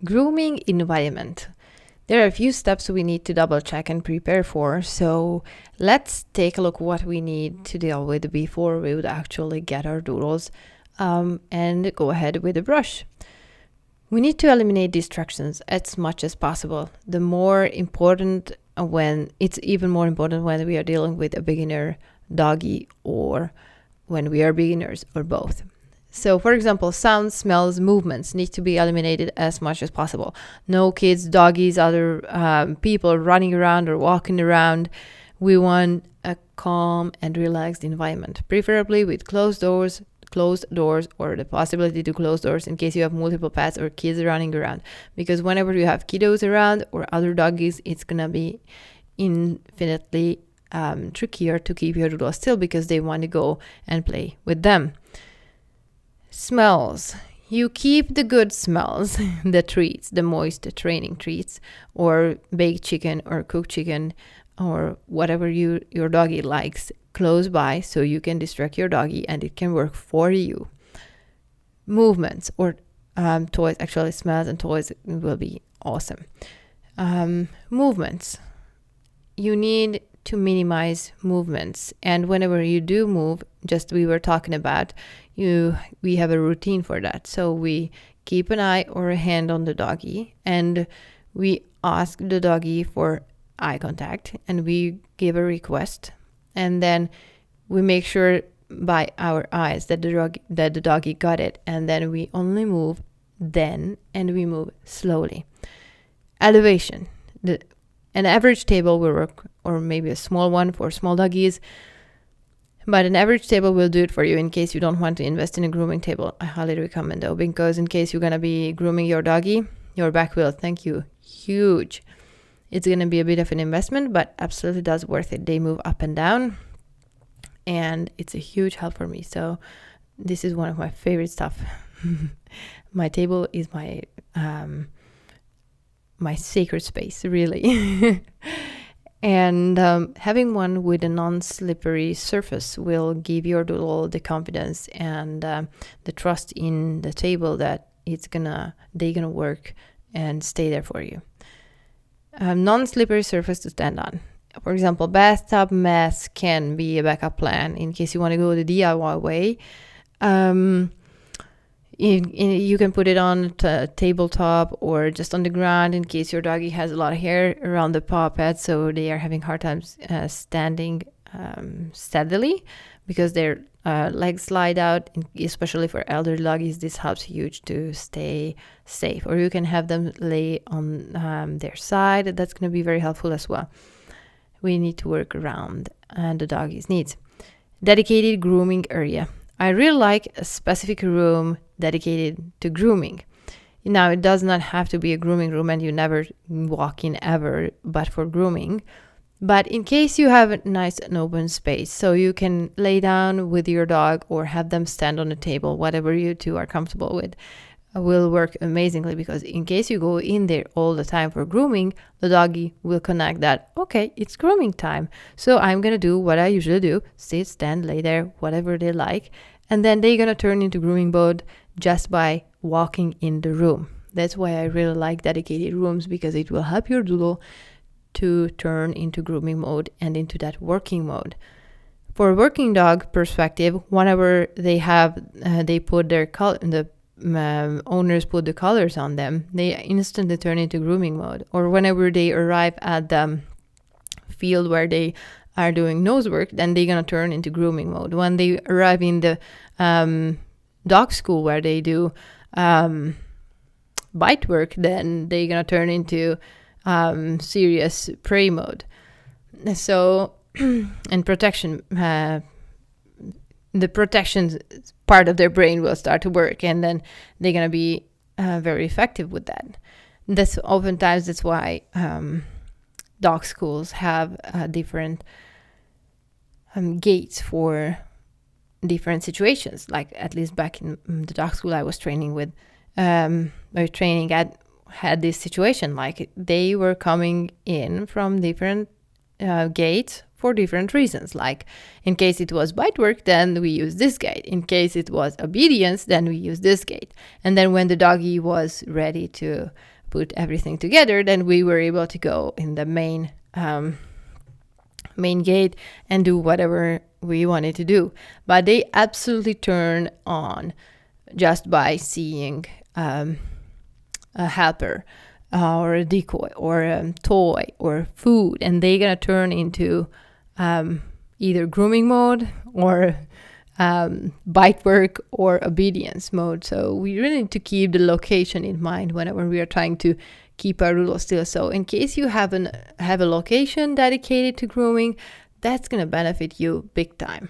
Grooming environment. There are a few steps we need to double check and prepare for. So let's take a look what we need to deal with before we would actually get our doodles and go ahead with the brush. We need to eliminate distractions as much as possible. The more important when it's even more important when we are dealing with a beginner doggy or when we are beginners or both. So, for example, sounds, smells, movements need to be eliminated as much as possible. No kids, doggies, other people running around or walking around. We want a calm and relaxed environment, preferably with closed doors, or the possibility to close doors in case you have multiple pets or kids running around. Because whenever you have kiddos around or other doggies, it's going to be infinitely trickier to keep your doodle still because they want to go and play with them. Smells. You keep the good smells, the treats, the moist training treats, or baked chicken or cooked chicken, or whatever your doggy likes close by so you can distract your doggy and it can work for you. Movements or toys, actually smells and toys will be awesome. Movements. You need to minimize movements, and whenever you do move, just we were talking about, we have a routine for that. So we keep an eye or a hand on the doggy and we ask the doggy for eye contact and we give a request, and then we make sure by our eyes that the doggy got it, and then we only move then, and we move slowly. Elevation. An average table will work, or maybe a small one for small doggies, but an average table will do it for you in case you don't want to invest in a grooming table. I highly recommend though, because in case you're going to be grooming your doggy, your back will thank you huge. It's going to be a bit of an investment, but absolutely does worth it. They move up and down, and it's a huge help for me. So this is one of my favorite stuff. My table is my sacred space, really. And having one with a non-slippery surface will give your doodle the confidence and the trust in the table that they're gonna work and stay there for you. Non-slippery surface to stand on. For example, bathtub mats can be a backup plan in case you want to go the DIY way. You can put it on a tabletop or just on the ground in case your doggy has a lot of hair around the paw pad, so they are having hard times standing steadily because their legs slide out, especially for elder doggies. This helps huge to stay safe. Or you can have them lay on their side. That's going to be very helpful as well. We need to work around the doggy's needs. Dedicated grooming area. I really like a specific room dedicated to grooming. Now, it does not have to be a grooming room and you never walk in ever, but for grooming. But in case you have a nice and open space, so you can lay down with your dog or have them stand on a table, whatever you two are comfortable with, will work amazingly, because in case you go in there all the time for grooming, the doggy will connect that, okay, it's grooming time. So I'm going to do what I usually do, sit, stand, lay there, whatever they like. And then they're going to turn into grooming mode just by walking in the room. That's why I really like dedicated rooms, because it will help your doodle to turn into grooming mode and into that working mode. For a working dog perspective, whenever they put their owners put the colors on them, they instantly turn into grooming mode. Or whenever they arrive at the field where they are doing nose work, then they're going to turn into grooming mode. When they arrive in the dog school where they do bite work, then they're going to turn into serious prey mode. So, and protection, the protection part of their brain will start to work, and then they're going to be very effective with that. That's why dog schools have different gates for different situations. Like, at least back in the dog school I was training with, had this situation. Like, they were coming in from different gates for different reasons. Like in case it was bite work, then we use this gate. In case it was obedience, then we use this gate. And then when the doggy was ready to put everything together, then we were able to go in the main gate and do whatever we wanted to do. But they absolutely turn on just by seeing a helper or a decoy or a toy or food, and they're gonna turn into either grooming mode or bite work or obedience mode. So we really need to keep the location in mind whenever we are trying to keep our doodle still. So in case you have a location dedicated to grooming, that's going to benefit you big time.